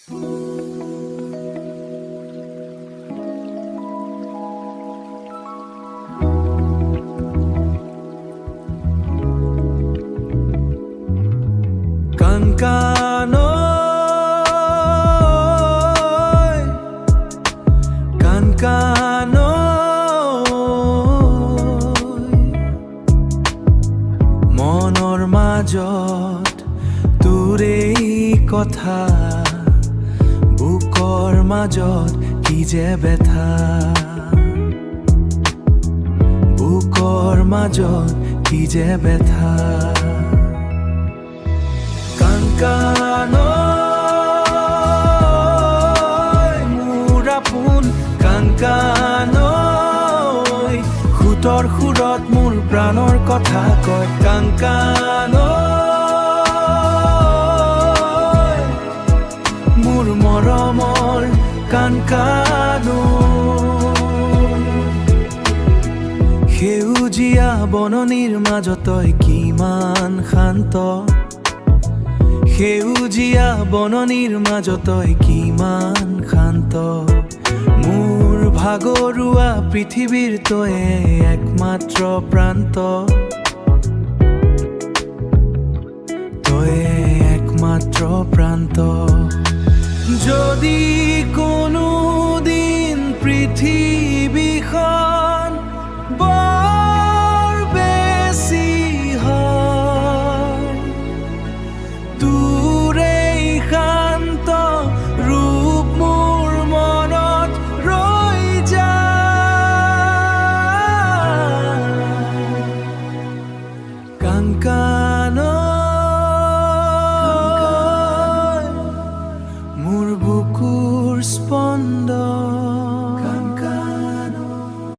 মনৰ মাজত তোৰে কথা, বুকৰ মাজত কি যে ব্যথা, বুকৰ মাজত কি যে ব্যথা। মোৰ আপোন কাংকানৈ, সুতৰ সুৰত মোৰ প্ৰাণৰ কথা কয় কাংকানৈ, মোৰ মৰমৰ কাংকানৈ। সেউজীয়া বননিৰ মাজত তই কিমান শান্ত, সেউজীয়া বননিৰ মাজত তই কিমান শান্ত, মোৰ ভাগৰুৱা পৃথিৱীৰ তয়ে একমাত্ৰ প্ৰান্ত, তয়ে একমাত্ৰ প্ৰান্ত। যদি